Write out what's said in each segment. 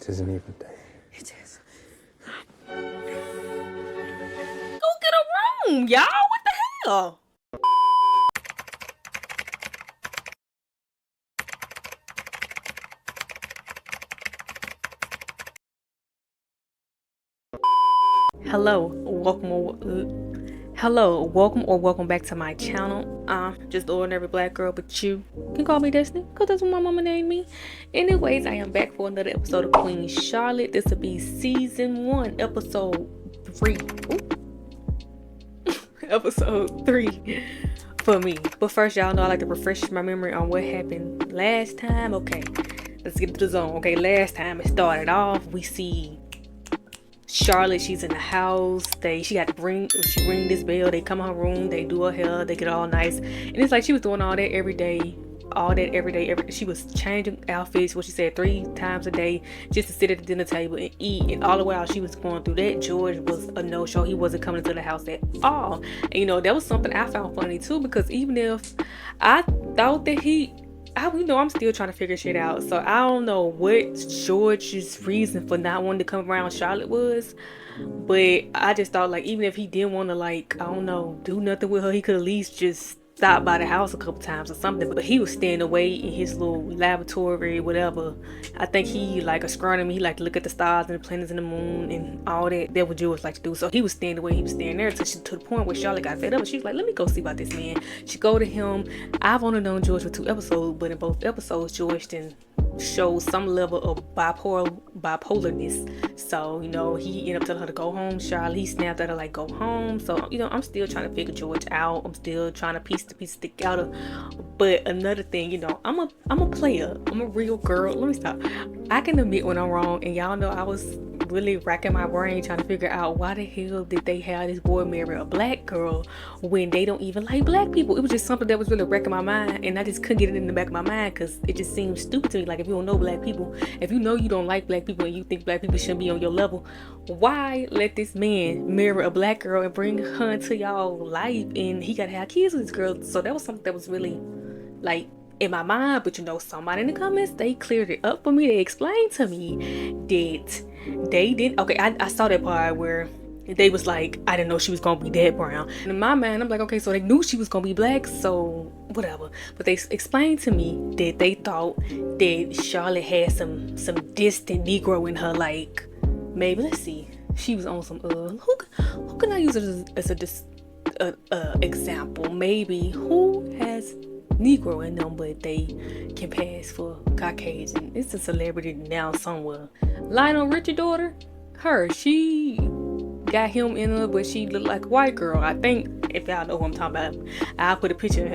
It isn't even day. It is. Go get a room, y'all. What the hell? Welcome back to my channel. Just the ordinary black girl, but you can call me Destiny, because that's what my mama named me. Anyways, I am back for another episode of Queen Charlotte. This will be season 1, episode 3. Episode 3 for me. But first, y'all know I like to refresh my memory on what happened last time. Okay, let's get to the zone. Okay, last time it started off, we see Charlotte. She's in the house. She ring this bell. They come in her room. They do her hair. They get all nice, and it's like she was doing all that every day. She was changing outfits, what she said, 3 times a day, just to sit at the dinner table and eat. And all the while she was going through that, George was a no-show. He wasn't coming to the house at all. And that was something I found funny too, because even if I thought that I'm still trying to figure shit out. So I don't know what George's reason for not wanting to come around Charlotte was. But I just thought, like, even if he didn't want to, do nothing with her, he could at least just stop by the house a couple times or something. But he was staying away in his little laboratory, whatever. I think he like astronomy. He like to look at the stars and the planets and the moon and all that. That's what George like to do. So he was staying away. He was staying there to the point where Charlotte got fed up. And she was like, let me go see about this man. She go to him. I've only known George for 2 episodes, but in both episodes, George didn't show some level of bipolarness. So he ended up telling her to go home. Charlotte, he snapped at her like, go home. So I'm still trying to figure George out. I'm still trying to piece the piece stick out of. But another thing, I'm a player. I'm a real girl. Let me stop. I can admit when I'm wrong, and y'all know I was really racking my brain trying to figure out why the hell did they have this boy marry a black girl when they don't even like black people. It was just something that was really wrecking my mind, and I just couldn't get it in the back of my mind because it just seems stupid to me. Like, if you don't know black people, if you know you don't like black people and you think black people shouldn't be on your level, why let this man marry a black girl and bring her into y'all life, and he gotta have kids with this girl? So that was something that was really like in my mind. But somebody in the comments, they cleared it up for me. They explained to me that they didn't. Okay, I saw that part where they was like, I didn't know she was gonna be that brown. And in my mind, I'm like, okay, so they knew she was gonna be black, so whatever. But they explained to me that they thought that Charlotte had some distant Negro in her. Like, maybe, let's see, she was on some who can I use it as a example? Maybe who has Negro in them, but they can pass for Caucasian. It's a celebrity now somewhere. Lionel Richie daughter, she got him in her, but she looked like a white girl. I think, if y'all know who I'm talking about, I'll put a picture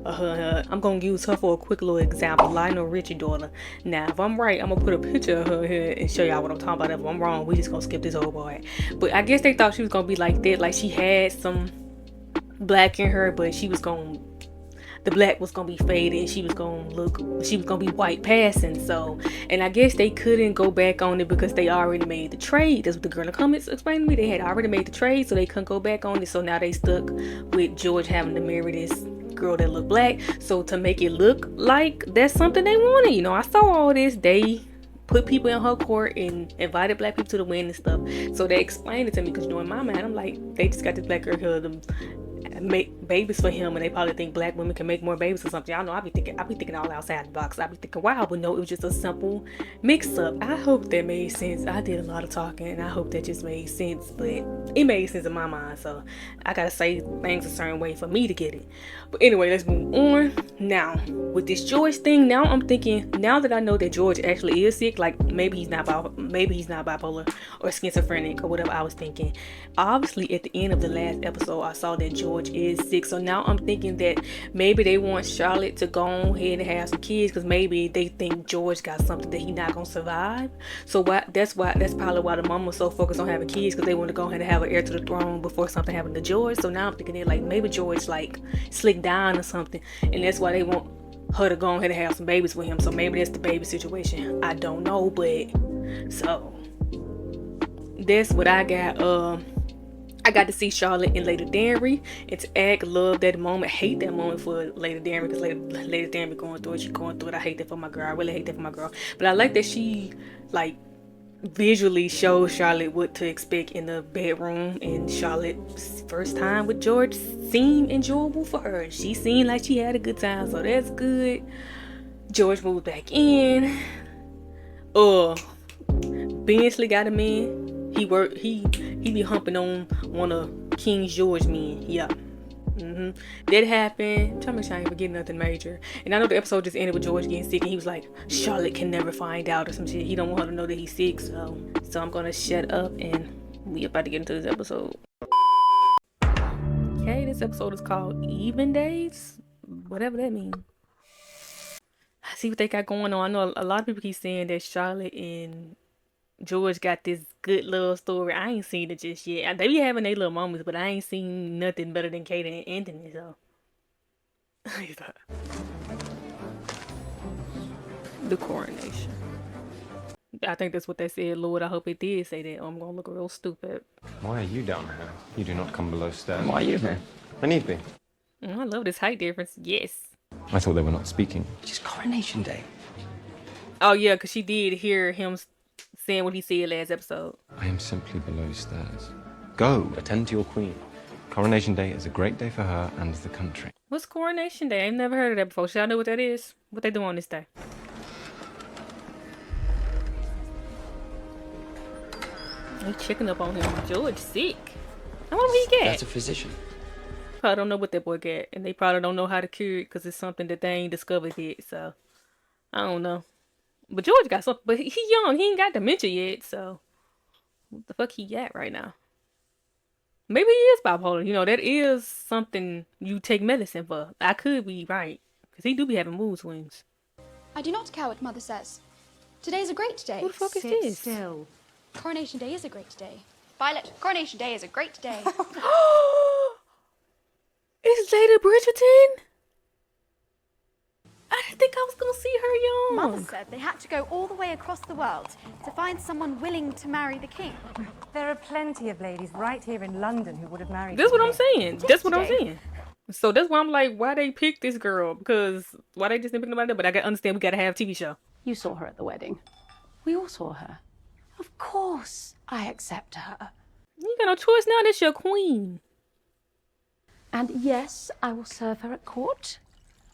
of her. I'm gonna use her for a quick little example. Lionel Richie daughter. Now, if I'm right, I'm gonna put a picture of her here and show y'all what I'm talking about. If I'm wrong, we just gonna skip this old boy. But I guess they thought she was gonna be like that, like she had some black in her, but the black was gonna be faded and she was gonna be white passing. So, and I guess they couldn't go back on it because they already made the trade. That's what the girl in the comments explained to me. They had already made the trade, so they couldn't go back on it. So now they stuck with George having to marry this girl that looked black. So to make it look like that's something they wanted, I saw all this. They put people in her court and invited black people to the wedding and stuff. So they explained it to me, because in my mind, I'm like, they just got this black girl here to make babies for him, and they probably think black women can make more babies or something. Y'all know I be thinking all outside the box. I be thinking, wow, but no, it was just a simple mix up. I hope that made sense. I did a lot of talking, and I hope that just made sense, but it made sense in my mind. So I gotta say things a certain way for me to get it. But anyway, let's move on. Now with this George thing, now I'm thinking, now that I know that George actually is sick, like maybe he's not bipolar or schizophrenic or whatever I was thinking. Obviously, at the end of the last episode, I saw that George is sick. So now I'm thinking that maybe they want Charlotte to go ahead and have some kids, because maybe they think George got something that he not gonna survive. So that's probably why the mom was so focused on having kids, because they want to go ahead and have an heir to the throne before something happened to George. So now I'm thinking that, like, maybe George like slicked down or something, and that's why they want her to go ahead and have some babies with him. So maybe that's the baby situation. I don't know, but so that's what I got. I got to see Charlotte and Lady Danbury, and to act love that moment, hate that moment for Lady Danbury, because Lady Danbury going through it. She's going through it. I hate that for my girl. I really hate that for my girl. But I like that she like visually shows Charlotte what to expect in the bedroom, and Charlotte's first time with George seemed enjoyable for her. She seemed like she had a good time, so that's good. George moved back in. Bensley got a man. He be humping on one of King George men. Yeah. That happened. I'm trying to make sure I ain't forgetting nothing major. And I know the episode just ended with George getting sick, and he was like, Charlotte can never find out or some shit. He don't want her to know that he's sick, so I'm gonna shut up and we about to get into this episode. Okay, this episode is called Even Days, whatever that means. See what they got going on. I know a lot of people keep saying that Charlotte and George got this good little story. I ain't seen it just yet. They be having their little moments, but I ain't seen nothing better than Kate and Anthony, so. The coronation. I think that's what they said. Lord, I hope it did say that. I'm gonna look real stupid. Why are you down here? You do not come below stairs. Why are you here? I need be. I love this height difference. Yes. I thought they were not speaking. It is Coronation Day. Oh, yeah, because she did hear him saying what he said last episode. I am simply below stairs. Go, attend to your queen. Coronation Day is a great day for her and the country. What's Coronation Day? I've never heard of that before. Should I know what that is? What they do on this day? They checking up on him. George sick. I wonder what he got. That's a physician. Probably don't know what that boy got, and they probably don't know how to cure it because it's something that they ain't discovered yet. So I don't know. But George got something, but he young. He ain't got dementia yet. So what the fuck he got right now? Maybe he is bipolar. You know, that is something you take medicine for. I could be right because he do be having mood swings. I do not care what Mother says. Today's a great day. Who the fuck is Sit this? still. Coronation Day is a great day. Violet, Coronation Day is a great day. It's Lady Bridgerton? I didn't think I was gonna see her young. Mother said they had to go all the way across the world to find someone willing to marry the king. There are plenty of ladies right here in London who would have married That's him. what I'm saying. That's what I'm saying. So that's why I'm like, why they pick this girl? Because why they just didn't pick nobody else? But I gotta understand we gotta have a TV show. You saw her at the wedding. We all saw her. Of course, I accept her. You got no choice now. That's your queen. And yes, I will serve her at court.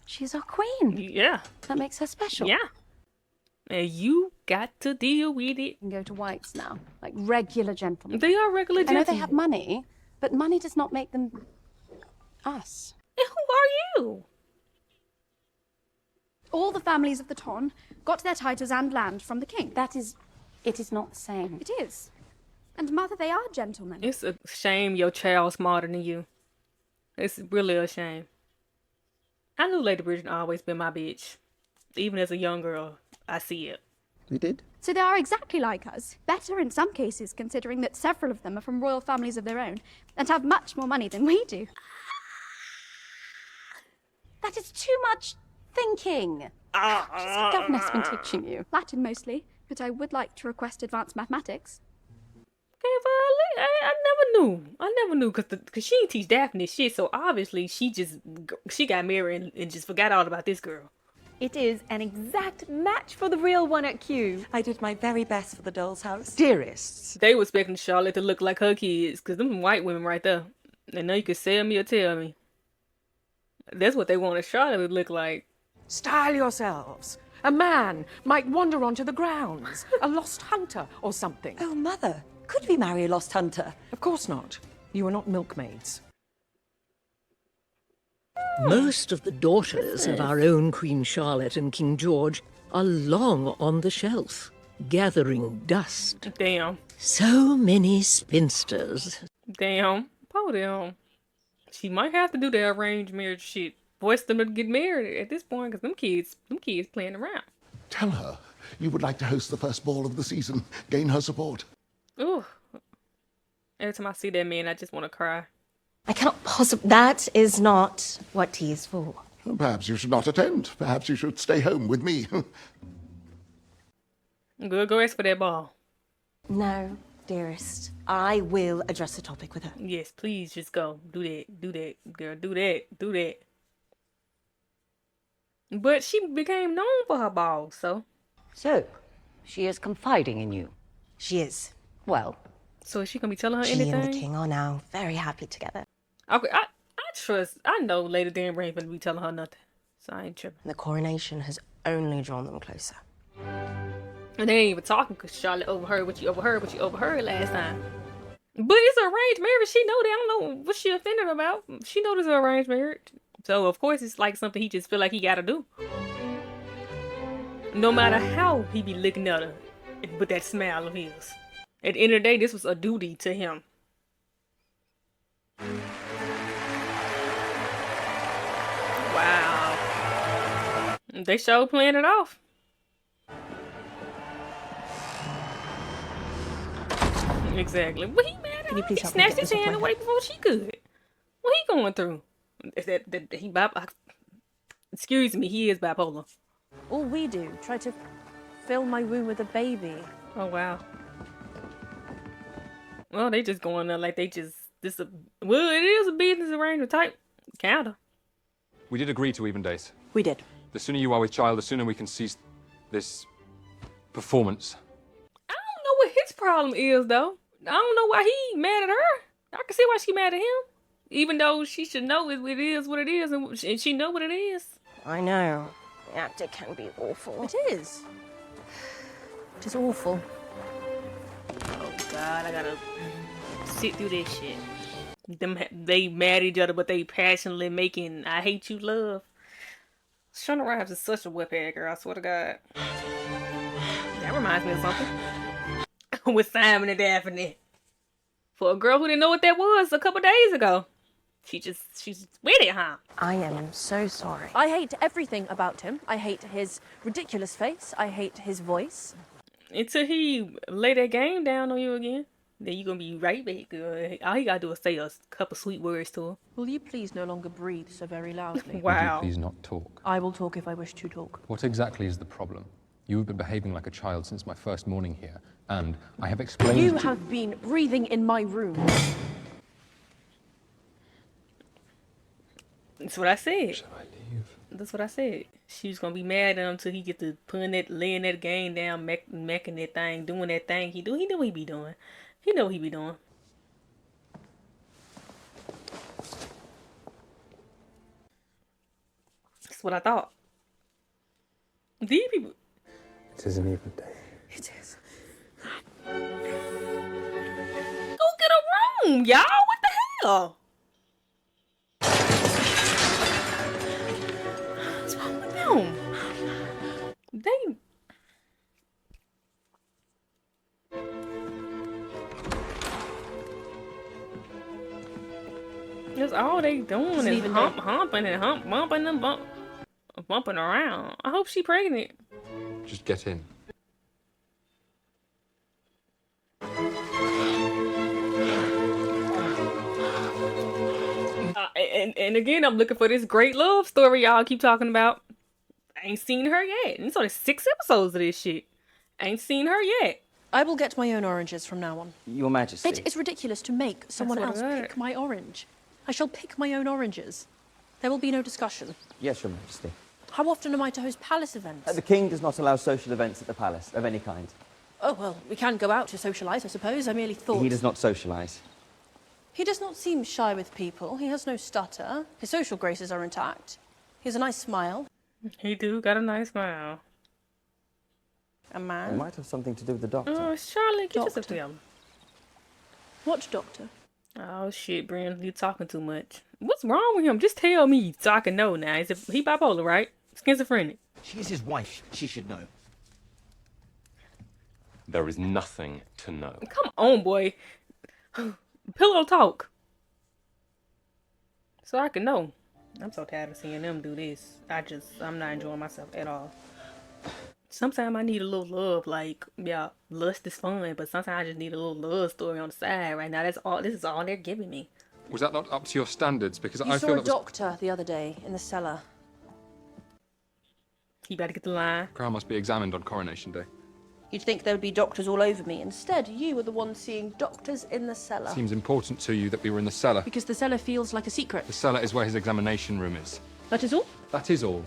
She's our queen. Yeah. That makes her special. Yeah. And you got to deal with it. And go to whites now, like regular gentlemen. They are regular I know gentlemen. they have money, but money does not make them us. And who are you? All the families of the Ton got their titles and land from the king. It is not the same. It is. And Mother, they are gentlemen. It's a shame your child's smarter than you. It's really a shame. I knew Lady Bridgerton always been my bitch. Even as a young girl, I see it. You did? So they are exactly like us. Better in some cases, considering that several of them are from royal families of their own and have much more money than we do. That is too much thinking. What has the governess been teaching you? Latin mostly, but I would like to request advanced mathematics. Okay, Violet, I never knew because she didn't teach Daphne shit, so obviously she got married and just forgot all about this girl. It is an exact match for the real one at Kew. I did my very best for the doll's house. Dearests. They were expecting Charlotte to look like her kids, because them white women right there. They know you could sell me or tell me. That's what they wanted Charlotte to look like. Style yourselves. A man might wander onto the grounds. A lost hunter or something. Oh, Mother, could we marry a lost hunter? Of course not. You are not milkmaids. Most of the daughters of our own Queen Charlotte and King George are long on the shelf, gathering dust. Damn. So many spinsters. Damn. Poor them. She might have to do the arranged marriage shit. Force them to get married at this point, because them kids playing around. Tell her you would like to host the first ball of the season. Gain her support. Ooh. Every time I see that man, I just want to cry. I cannot possibly... That is not what tea is for. Perhaps you should not attend. Perhaps you should stay home with me. Go ask for that ball. No, dearest. I will address the topic with her. Yes, please, just go. Do that, girl. Do that. But she became known for her balls, so... So, she is confiding in you. She is. Well, So is she gonna be telling her She anything? and the king are now very happy together. Okay, I know Lady Danbury ain't gonna be telling her nothing. So I ain't tripping. And the coronation has only drawn them closer. And they ain't even talking because Charlotte overheard what you overheard last time. But it's an arranged marriage. She know that. I don't know what she offended about. She know this is an arranged marriage. So of course it's like something he just feel like he gotta do. No matter how he be looking at her with that smile of his. At the end of the day, this was a duty to him. Wow. They sure playing it off. Exactly. What he mad at her? He snatched his hand away before she could. What he going through? Is that he excuse me, he is bipolar. All we do, try to fill my room with a baby. Oh wow. Well, they just going there like they just well, it is a business arrangement type counter. We did agree to even days. We did. The sooner you are with child, the sooner we can cease this performance. I don't know what his problem is though. I don't know why he mad at her. I can see why she mad at him. Even though she should know it is what it is, and she know what it is. I know. The actor can be awful. It is. It is awful. Oh God, I gotta sit through this shit. They mad at each other, but they passionately making "I hate you" love. Shonda Rhimes is such a whip-head girl. I swear to God. That reminds me of something with Simon and Daphne. For a girl who didn't know what that was a couple days ago, she's with it, huh? I am so sorry. I hate everything about him. I hate his ridiculous face. I hate his voice. Until he lay that game down on you again, then you gonna be right back. All he gotta do is say a couple sweet words to her. Will you please no longer breathe so very loudly? Wow. Would you please not talk? I will talk if I wish to talk. What exactly is the problem? You have been behaving like a child since my first morning here, and I have explained You have been breathing in my room. That's what I said. Shall I leave? That's what I said. She was gonna be mad at him until he get to laying that game down, making that thing, doing that thing he do. He know what he be doing. He know what he be doing. That's what I thought. These people. It is an even day. It is. Go get a room, y'all. What the hell? What's wrong with them? They. That's all they doing is humping and bumping and bumping around. I hope she pregnant. Just get in. And again, I'm looking for this great love story y'all keep talking about. I ain't seen her yet. And it's only 6 episodes of this shit. I ain't seen her yet. I will get my own oranges from now on. Your Majesty. It is ridiculous to make someone else pick my orange. I shall pick my own oranges. There will be no discussion. Yes, Your Majesty. How often am I to host palace events? The King does not allow social events at the palace, of any kind. Oh, well, we can go out to socialise, I suppose. I merely thought... He does not socialise. He does not seem shy with people. He has no stutter. His social graces are intact. He has a nice smile. He do got a nice smile. A man. It might have something to do with the doctor. Oh, Charlotte, get yourself together. What doctor? Oh, shit, Brian, you talking too much. What's wrong with him? Just tell me so I can know now. He bipolar, right? Schizophrenic. She is his wife. She should know. There is nothing to know. Come on, boy. Pillow talk. So I can know. I'm so tired of seeing them do this. I'm not enjoying myself at all. Sometimes I need a little love, like, yeah, lust is fun, but sometimes I just need a little love story on the side right now. This is all they're giving me. Was that not up to your standards? Because You I saw feel a that was... doctor the other day in the cellar. He better get the line. Crown must be examined on Coronation Day. You'd think there would be doctors all over me. Instead, you were the one seeing doctors in the cellar. Seems important to you that we were in the cellar. Because the cellar feels like a secret. The cellar is where his examination room is. That is all? That is all.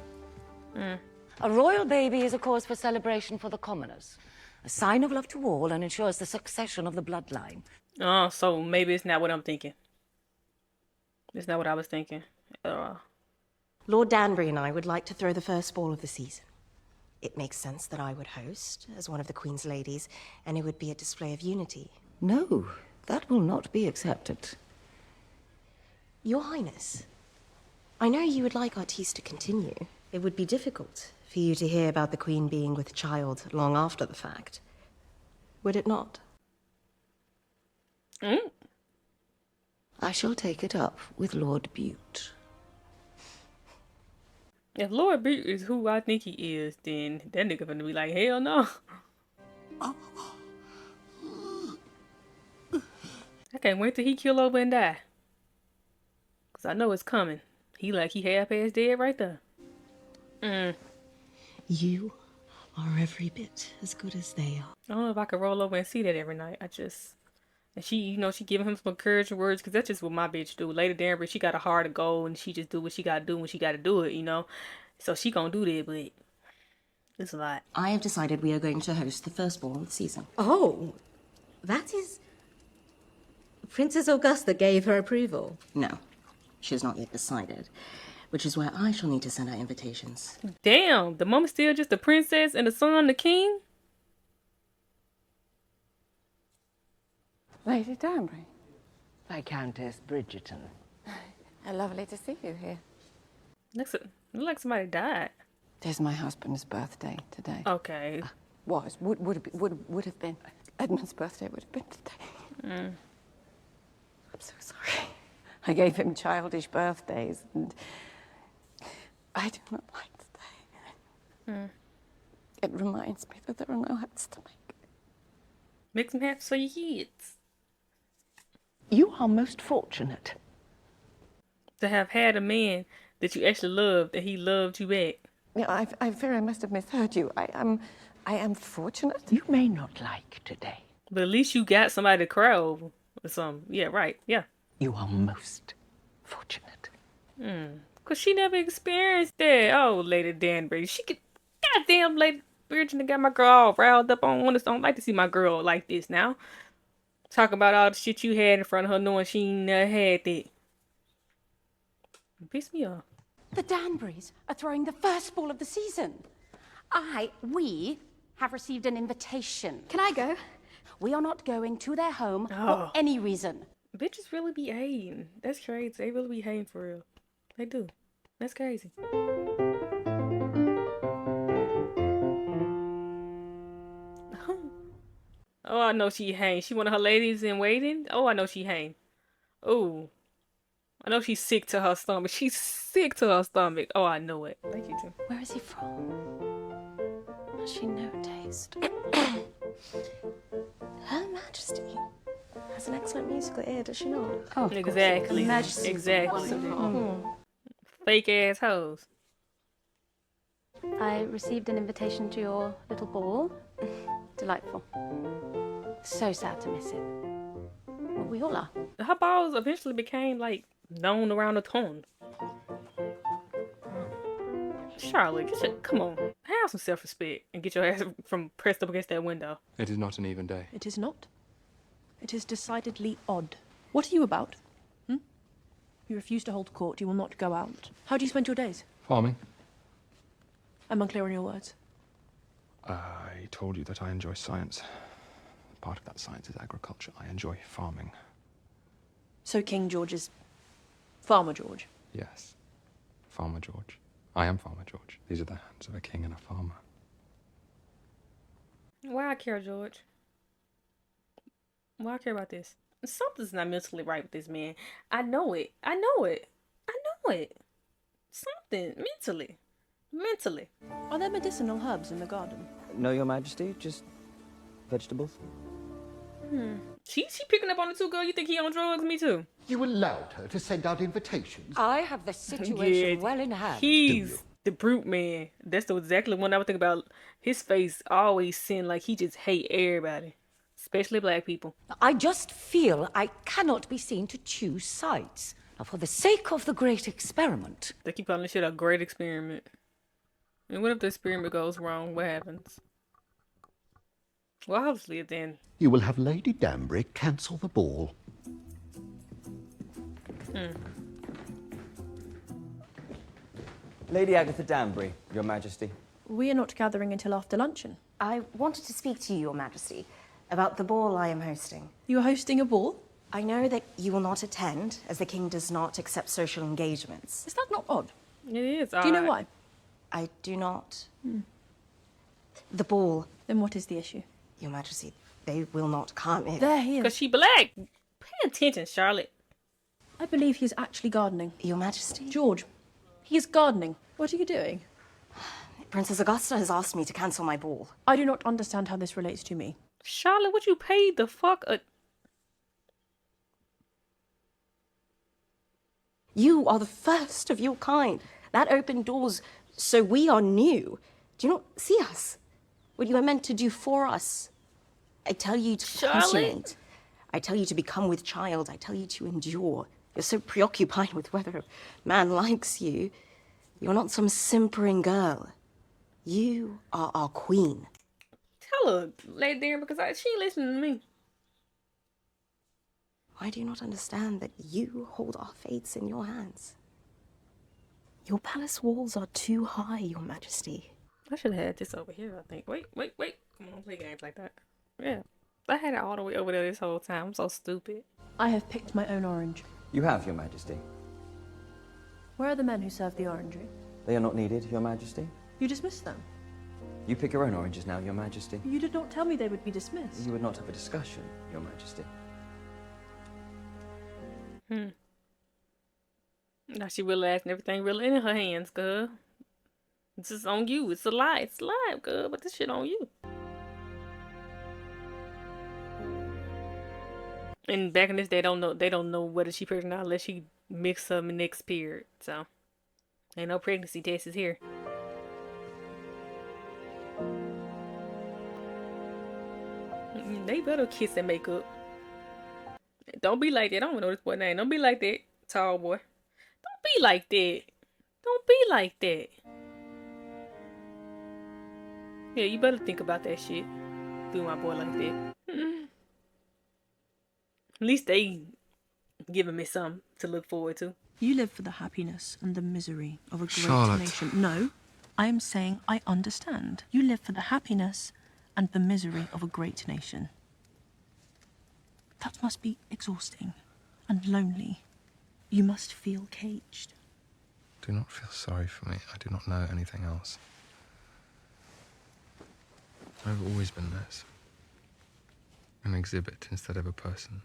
A royal baby is a cause for celebration for the commoners. A sign of love to all and ensures the succession of the bloodline. Oh, so maybe it's not what I'm thinking. It's not what I was thinking. Lord Danbury and I would like to throw the first ball of the season. It makes sense that I would host as one of the Queen's ladies, and it would be a display of unity. No, that will not be accepted. Your Highness, I know you would like our teas to continue. It would be difficult for you to hear about the Queen being with child long after the fact. Would it not? I shall take it up with Lord Bute. If Lord Bute is who I think he is, then that nigga gonna be like, hell no. I can't wait till he kill over and die. Cause I know it's coming. He half-ass dead right there. You are every bit as good as they are. I don't know if I could roll over and see that every night. And she, she giving him some encouraging words, because that's just what my bitch do. Lady Danbury, she got a heart of gold, and she just do what she gotta do when she gotta do it, So she gonna do that, but it's a lot. I have decided we are going to host the first ball of the season. Oh, that is... Princess Augusta gave her approval. No, she has not yet decided, which is where I shall need to send out invitations. Damn, the mama's still just the princess and the son the king? Lady Danbury. Viscountess Bridgerton. Lovely to see you here. Looks like somebody died. It is my husband's birthday today. Okay. Would have been. Edmund's birthday would have been today. I'm so sorry. I gave him childish birthdays, and I do not like today. It reminds me that there are no hats to make. Make some hats for your kids. You are most fortunate. To have had a man that you actually loved, and he loved you back. Yeah, I fear I must have misheard you. I am fortunate. You may not like today. But at least you got somebody to cry over or something. Yeah, right. Yeah. You are most fortunate. Because she never experienced that. Oh, Lady Danbury. She could... Goddamn, Lady Bridgerton got my girl all riled up on one. I don't like to see my girl like this now. Talk about all the shit you had in front of her knowing she ain't never had that. Piss me off. The Danburys are throwing the first ball of the season. We have received an invitation. Can I go? We are not going to their home for any reason. Bitches really be hating. That's crazy. They really be hating for real. They do. That's crazy. Oh, I know she hang. She one of her ladies in waiting. Oh, I know she hang. Oh, I know she's sick to her stomach. She's sick to her stomach. Oh, I know it. Thank you, Jim. Where is he from? Has she no taste? Her Majesty has an excellent musical ear, does she not? Oh, exactly. Exactly. Fake ass hoes. I received an invitation to your little ball. Delightful. So sad to miss it. Well, we all are. Her balls eventually became known around the town. Charlotte, come on. Have some self-respect and get your ass from pressed up against that window. It is not an even day. It is not. It is decidedly odd. What are you about? You refuse to hold court. You will not go out. How do you spend your days? Farming. I'm unclear on your words. I told you that I enjoy science. Part of that science is agriculture. I enjoy farming. So King George is Farmer George? Yes. Farmer George. I am Farmer George. These are the hands of a king and a farmer. Why I care, George? Why I care about this? Something's not mentally right with this man. I know it. I know it. I know it. Something. Mentally. Are there medicinal herbs in the garden? No, Your Majesty, just vegetables. She picking up on it too, girl. You think he on drugs? Me too. You allowed her to send out invitations? I have the situation well in hand. He's the brute man. That's exactly one I would think about. His face always seemed like he just hate everybody, especially black people. I just feel I cannot be seen to choose sides. Now, for the sake of the great experiment. They keep calling this shit a great experiment. And what if the experiment goes wrong? What happens? Well, obviously then. You will have Lady Danbury cancel the ball. Lady Agatha Danbury, Your Majesty. We are not gathering until after luncheon. I wanted to speak to you, Your Majesty, about the ball I am hosting. You are hosting a ball? I know that you will not attend, as the king does not accept social engagements. Is that not odd? It is. Do you know why? I do not. The ball. Then what is the issue? Your Majesty, they will not come in. They're here. Because she black. Pay attention, Charlotte. I believe he is actually gardening. Your Majesty? George, he is gardening. What are you doing? Princess Augusta has asked me to cancel my ball. I do not understand how this relates to me. Charlotte, what you paid the fuck? You are the first of your kind. That opened doors, so we are new. Do you not see us? What you are meant to do for us. I tell you to consummate. I tell you to become with child. I tell you to endure. You're so preoccupied with whether a man likes you. You're not some simpering girl. You are our queen. Tell her, Lady Danbury, because she ain't listening to me. Why do you not understand that you hold our fates in your hands? Your palace walls are too high, Your Majesty. I should have had this over here, I think. Wait. Come on, don't play games like that. Yeah. I had it all the way over there this whole time. I'm so stupid. I have picked my own orange. You have, Your Majesty. Where are the men who serve the orangery? They are not needed, Your Majesty. You dismissed them. You pick your own oranges now, Your Majesty. You did not tell me they would be dismissed. You would not have a discussion, Your Majesty. Now she realizing everything really in her hands, girl. This is on you. It's a lie. It's a lie, girl. But this shit on you. And back in this day, they don't know whether she pregnant or not unless she mix up in next period. So ain't no pregnancy tests here. They better kiss and make up. Don't be like that. I don't know this boy's name. Don't be like that, tall boy. Don't be like that. Don't be like that. Yeah, you better think about that shit. Do my boy like that. At least they giving me something to look forward to. You live for the happiness and the misery of a great Charlotte. nation. No, I am saying I understand. You live for the happiness and the misery of a great nation. That must be exhausting and lonely. You must feel caged. Do not feel sorry for me. I do not know anything else. I've always been this. An exhibit instead of a person.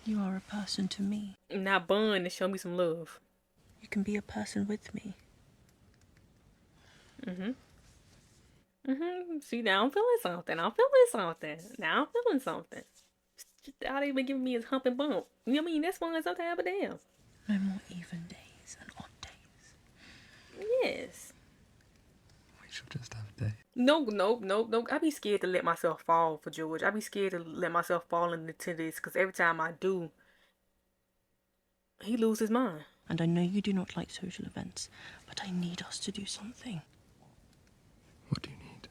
You are a person to me. Now bun and show me some love. You can be a person with me. See, now I'm feeling something. Now I'm feeling something. All they been giving me is hump and bump. You know what I mean? That's fine sometimes, but damn. No more even days and odd days. Yes. We should just have a day. No. I be scared to let myself fall for George. I be scared to let myself fall into this because every time I do, he loses his mind. And I know you do not like social events, but I need us to do something. What do you need?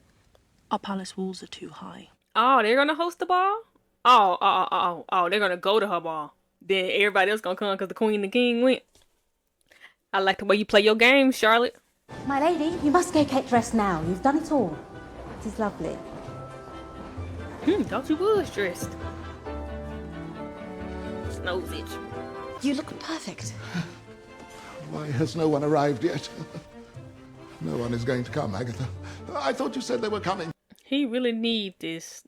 Our palace walls are too high. Oh, they're gonna host the ball? Oh, they're gonna go to her ball. Then everybody else gonna come because the queen and the king went. I like the way you play your game, Charlotte. My lady, you must go get dressed now. You've done it all. It is lovely. Thought you was dressed. Nose itch. You look perfect. Why has no one arrived yet? No one is going to come, Agatha. I thought you said they were coming. He really need this.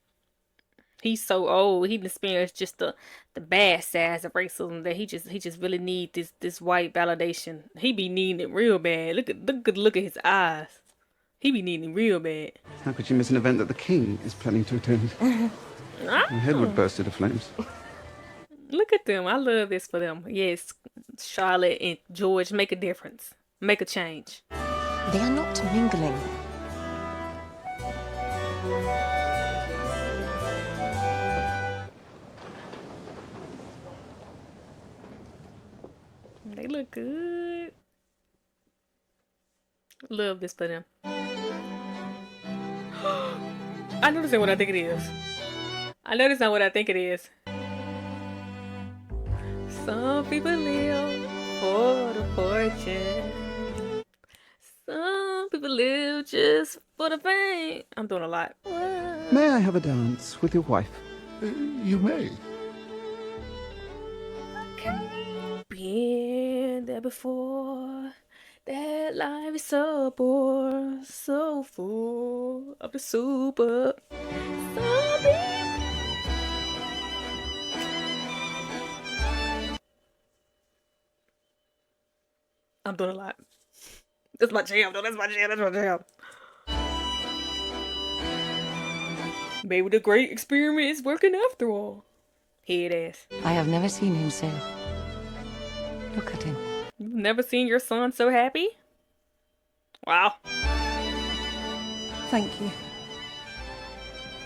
He's so old. He experienced just the bad sides of racism that he just really need this white validation. He be needing it real bad. Look at his eyes. He be needing it real bad. How could you miss an event that the king is planning to attend? My head would burst into flames. Look at them. I love this for them. Yes, Charlotte and George make a difference. Make a change. They are not mingling. They look good. Love this for them. I know this ain't what I think it is. I know this not what I think it is. Some people live for the fortune. Some people live just for the fame. I'm doing a lot. May I have a dance with your wife? You may. Been there before. That life is so bored, so full of the super. Some people. I'm doing a lot. That's my jam, though. That's my jam. That's my jam. Maybe the great experiment is working after all. Head ass. I have never seen him so. Look at him. You've never seen your son so happy? Wow. Thank you.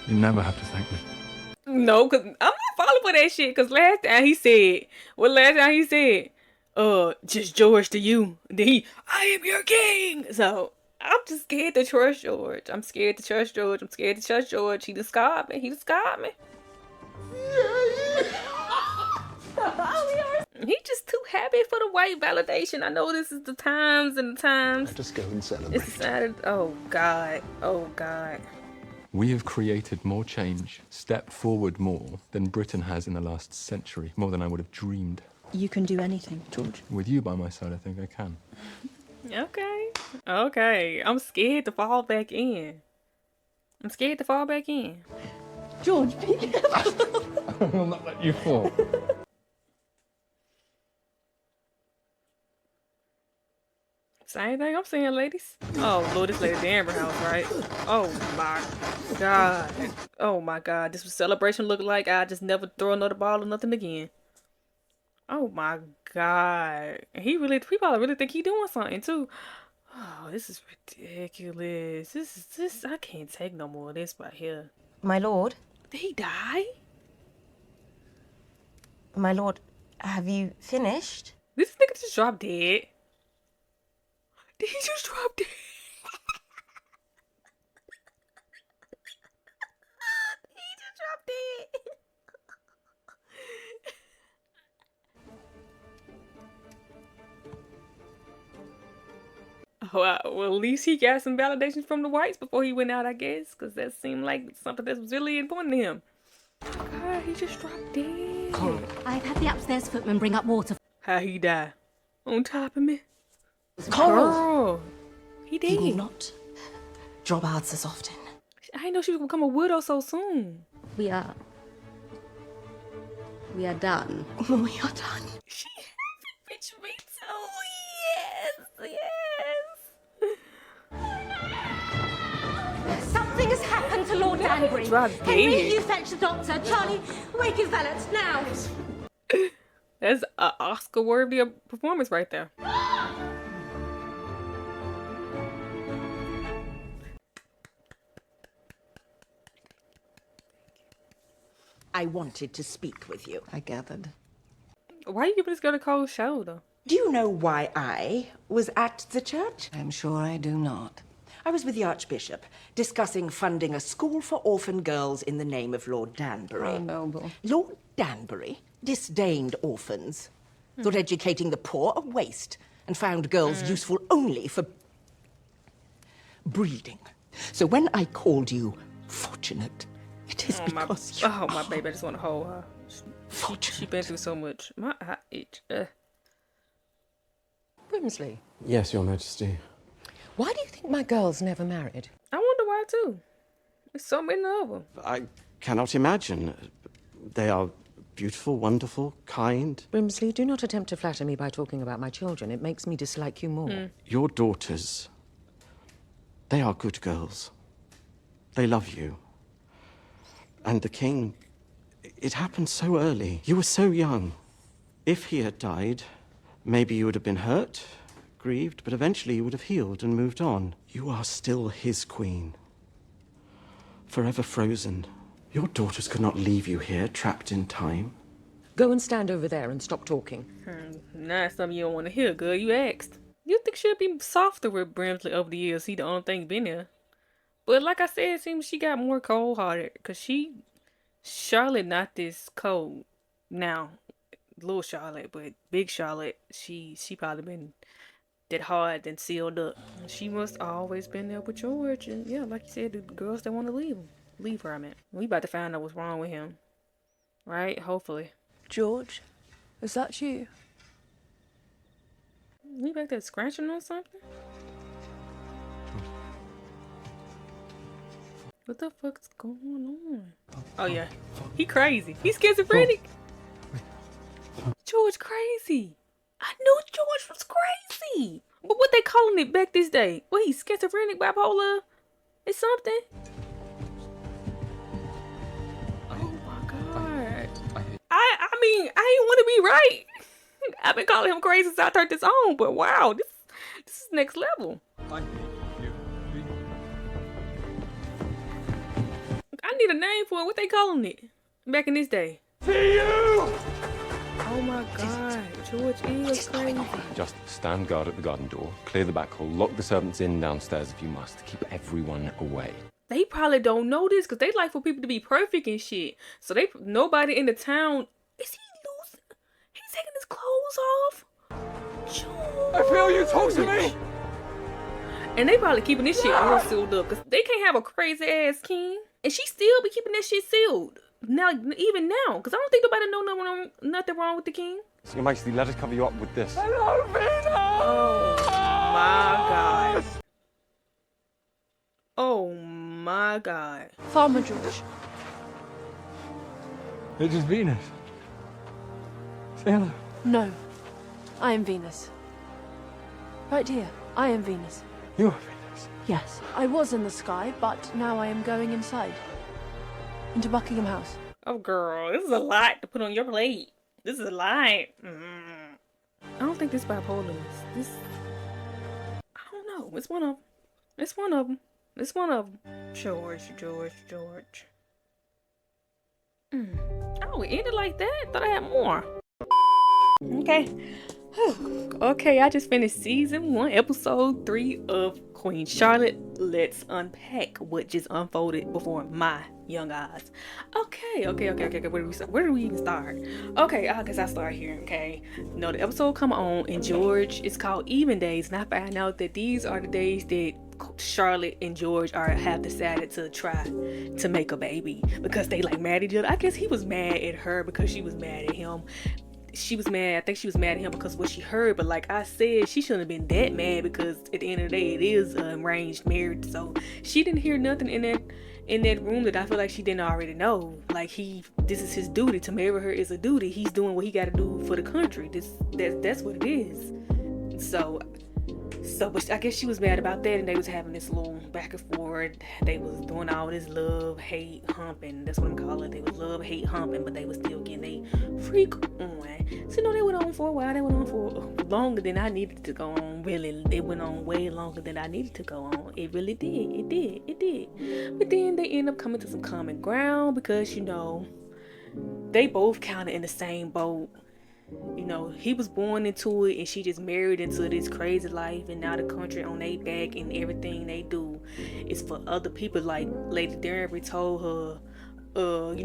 You never have to thank me. No, because I'm not falling for that shit. Because last time he said, just George to you. Then I am your king. So I'm just scared to trust George. I'm scared to trust George. He just scarred me. He just too happy for the white validation. I know this is the times. Let us go and celebrate. It's decided. Oh God. We have created more change, stepped forward more than Britain has in the last century, more than I would have dreamed. You can do anything, George. With you by my side, I think I can. Okay. I'm scared to fall back in. George, be careful. I will not let you fall. Same thing I'm saying, ladies. Oh, Lord, this lady Amber House, right? Oh, my God. This was celebration look like I just never throw another ball or nothing again. Oh, my God. He probably really think he doing something, too. Oh, this is ridiculous. This, I can't take no more of this right here. My lord? Did he die? My lord, have you finished? This nigga just dropped dead. Did he just drop dead? He just dropped dead. Well, at least he got some validation from the whites before he went out, I guess, because that seemed like something that was really important to him. God, he just dropped dead. I've had the upstairs footman bring up water. How he die? On top of me? Coral! He did. You need not drop outs as often. I didn't know she was going to become a widow so soon. We are done. We are done. She bitch me too. Yes. Something has happened to Lord Danbury. Henry, you fetch the doctor. Charlie, wake his valet now. That's an Oscar-worthy performance right there. I wanted to speak with you. I gathered. Why are you giving this girl a cold shoulder? Do you know why I was at the church? I'm sure I do not. I was with the Archbishop, discussing funding a school for orphan girls in the name of Lord Danbury. How noble. Lord Danbury disdained orphans, thought educating the poor a waste, and found girls useful only for breeding. So when I called you fortunate, it is because you my baby, I just want to hold her. She been through so much. My eye itch. Brimsley, Yes, Your Majesty. why do you think my girls never married? I wonder why too. There's so many of them. I cannot imagine. They are beautiful, wonderful, kind. Brimsley, do not attempt to flatter me by talking about my children. It makes me dislike you more. Your daughters, they are good girls. They love you. And the king, it happened so early. You were so young. If he had died, maybe you would have been hurt, grieved, but eventually you would have healed and moved on. You are still his queen. Forever frozen. Your daughters could not leave you here, trapped in time. Go and stand over there and stop talking. Now it's something you don't want to hear, girl. You asked. You think she'll be softer with Brimsley over the years? He the only thing been there. But like I said, it seems she got more cold-hearted. Because Charlotte not this cold now. Little Charlotte, but big Charlotte, she probably been that hard and sealed up. She must always been there with George. And yeah, like you said, the girls that want to leave her, I mean. We about to find out what's wrong with him. Right? Hopefully. George, is that you? You back there scratching on something? What the fuck's going on? Oh yeah, he crazy. He's schizophrenic. George crazy. I knew George was crazy. But what they calling it back this day? What, he's schizophrenic, bipolar, or something? Oh my god. I mean, I ain't want to be right. I've been calling him crazy since I turned this on, but wow, this is next level. I need a name for it. What they calling it back in this day? See you! Oh my god, George is crazy. Just stand guard at the garden door, clear the back hall, lock the servants in downstairs if you must, keep everyone away. They probably don't know this because they like for people to be perfect and shit. So nobody in the town, is he losing? He's taking his clothes off? George. I feel you talk to me! And they probably keeping this shit real sealed up because they can't have a crazy ass king. And she still be keeping that shit sealed. Now, even now, because I don't think nobody know nothing wrong with the king. So, Your Majesty, let us cover you up with this. Hello, Vina! Oh my god. Oh my god. Farmer George. It is Venus. Say hello. No, I am Venus. Right here, I am Venus. You are Venus. Yes, I was in the sky, but now I am going inside. Into Buckingham House. Oh girl, this is a lot to put on your plate. This is a lot. I don't think this bipolar is. I don't know. It's one of them. It's one of them. It's one of them. George. Oh, it ended like that? Thought I had more. Okay. Okay, I just finished season 1, episode 3 of Queen Charlotte. Let's unpack what just unfolded before my young eyes. Okay. Where do we even start? Okay, I guess I start here, okay? The episode come on and George, it's called Even Days, and I find out that these are the days that Charlotte and George have decided to try to make a baby because they like mad at each other. I guess he was mad at her because she was mad at him. She was mad. I think she was mad at him because of what she heard. But like I said, she shouldn't have been that mad because at the end of the day, it is arranged marriage. So she didn't hear nothing in that room that I feel like she didn't already know. Like this is his duty. To marry her is a duty. He's doing what he got to do for the country. That's what it is. So, but I guess she was mad about that, and they was having this little back and forth. They was doing all this love, hate, humping. That's what I'm calling it. They was love, hate, humping, but they was still getting a freak on. So, they went on for a while. They went on for longer than I needed to go on, really. They went on way longer than I needed to go on. It really did. It did. But then they end up coming to some common ground because, they both kind of in the same boat. He was born into it and she just married into this crazy life, and now the country on their back and everything they do is for other people. Like Lady Danbury told her, you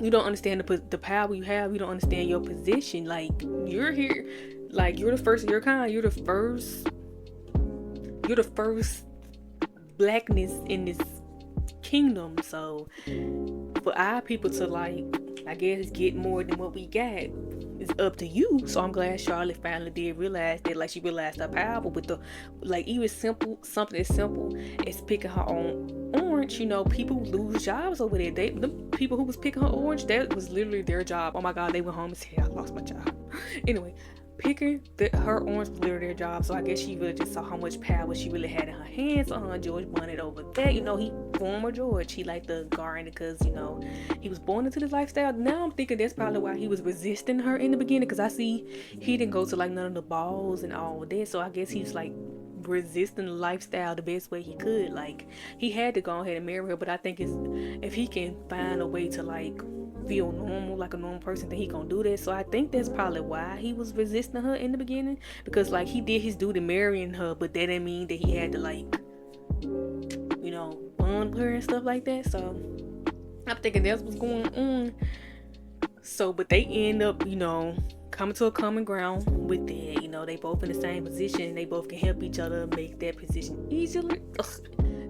don't understand the power you have. You don't understand your position. Like, you're here, like, you're the first of your kind. You're the first blackness in this kingdom. So for our people to, like, I guess, get more than what we got, it's up to you. So I'm glad Charlotte finally did realize that. Like, she realized her power with the, like, even something as simple as picking her own orange. People lose jobs over there. The people who was picking her orange, that was literally their job. Oh my god, they went home and said, I lost my job. Anyway, picking her orange was literally their job. So I guess she really just saw how much power she really had in her hands. George wanted over that. He former George, he liked the garden because he was born into this lifestyle. Now I'm thinking that's probably why he was resisting her in the beginning, because I see he didn't go to like none of the balls and all that. So I guess he's like resisting the lifestyle the best way he could. Like, he had to go ahead and marry her, but I think if he can find a way to like feel normal, like a normal person, then he gonna do that. So I think that's probably why he was resisting her in the beginning, because like he did his duty marrying her, but that didn't mean that he had to like bond fun with her and stuff like that. So I'm thinking that's what's going on. So, but they end up, you know, coming to a common ground with that. You know, they both in the same position. They both can help each other make that position easier.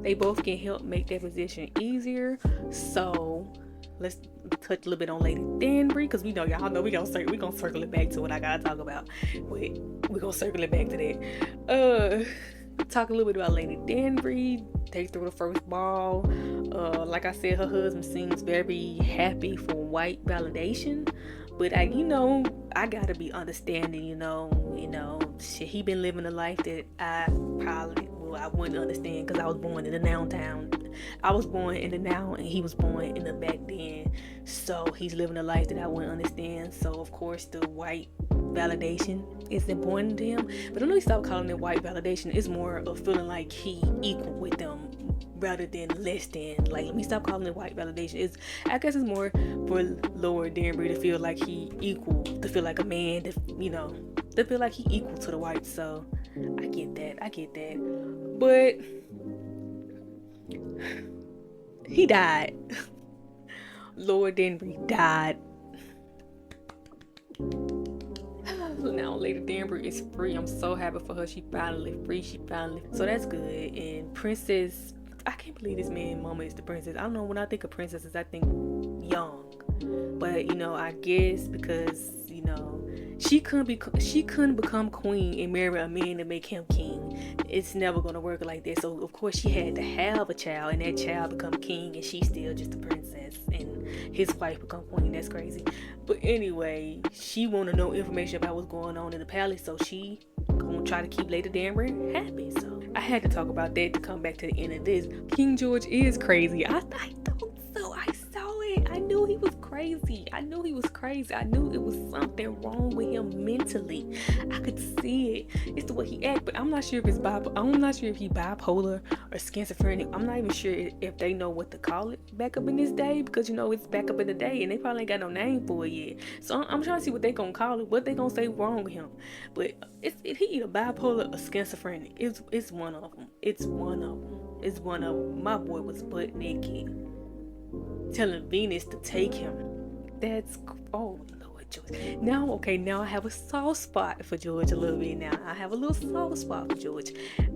They both can help make that position easier. So let's touch a little bit on Lady Danbury, because we know y'all know we gonna circle it back to what I gotta talk about. Wait, we gonna circle it back to that. Talk a little bit about Lady Danbury. Take through the first ball. Like I said, her husband seems very happy for white validation, but I gotta be understanding. You know, shit, he been living a life that I wouldn't understand, because I was born in the now town. I was born in the now, and he was born in the back then. So he's living a life that I wouldn't understand. So of course the white validation is important to him. But I know he stopped calling it white validation. It's more of feeling like he equal with them rather than less than. Like, let me stop calling it white validation. I guess it's more for Lord Danbury to feel like he equal, to feel like a man, to feel like he equal to the whites. So I get that. But he died. Lord Danbury died. Now Lady Danbury is free. I'm so happy for her. She finally free. So that's good. And Princess, I can't believe this man mama is the princess. I don't know, when I think of princesses, I think young. But I guess because she couldn't become queen and marry a man to make him king. It's never gonna work like that. So of course she had to have a child, and that child become king, and she's still just a princess, and his wife become queen. That's crazy. But anyway, she want to know information about what's going on in the palace, so she gonna try to keep Lady Danbury happy. So I had to talk about that to come back to the end of this. King George is crazy. I saw it. I knew he was crazy. I knew it was something wrong with him mentally. I could see it. It's the way he act. But I'm not sure if it's I'm not sure if he bipolar or schizophrenic. I'm not even sure if they know what to call it back up in this day, because it's back up in the day and they probably ain't got no name for it yet. So I'm trying to see what they gonna call it, what they gonna say wrong with him. But if he either bipolar or schizophrenic, it's one of them. It's one of them. My boy was butt naked telling Venus to take him. That's, oh Lord, George. Now I have a soft spot for George a little bit. Now I have a little soft spot for George.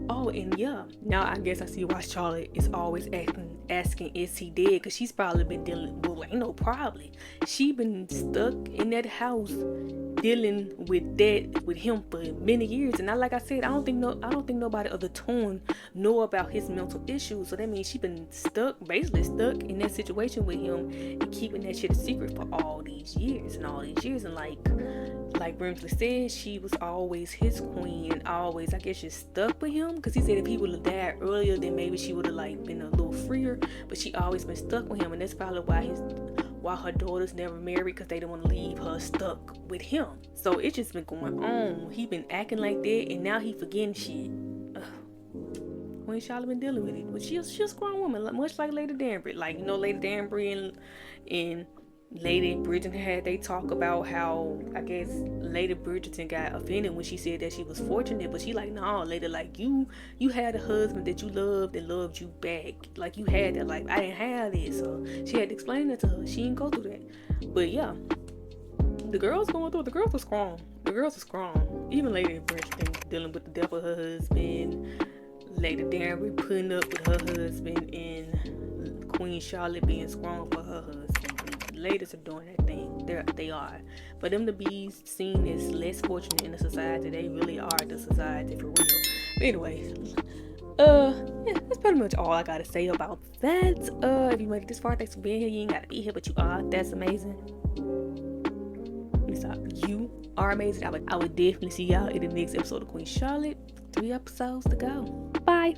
Oh, and yeah, now I guess I see why Charlotte is always asking is he dead, because she's probably been dealing probably she been stuck in that house dealing with him for many years. And like I said, I don't think nobody other tone know about his mental issues. So that means she been basically stuck in that situation with him and keeping that shit a secret for all these years. And like Brimsley said, she was always his queen, and always, I guess, just stuck with him, because he said if he would have died earlier, then maybe she would have been a little freer. But she always been stuck with him, and that's probably why her daughters never married, because they didn't want to leave her stuck with him. So it's just been going on. He been acting like that, and now he forgetting shit. Queen Charlotte been dealing with it, but she's a grown woman, much like Lady Danbury. Lady Danbury and Lady Bridgerton they talk about how, I guess, Lady Bridgerton got offended when she said that she was fortunate, but she no, Lady, you had a husband that you loved and loved you back. You had that life. I didn't have it, so she had to explain that to her. She didn't go through that. But yeah, the girls going through it. The girls are strong. Even Lady Bridgerton dealing with the death of her husband. Lady Danbury putting up with her husband, and Queen Charlotte being strong for her husband. Ladies are doing that thing. They are. For them to be seen as less fortunate in the society, they really are the society for real. But anyway, yeah, that's pretty much all I gotta say about that. If you made it this far, thanks for being here. You ain't gotta be here, but you are. That's amazing. Let me stop. You are amazing. I would definitely see y'all in the next episode of Queen Charlotte. 3 episodes to go. Bye.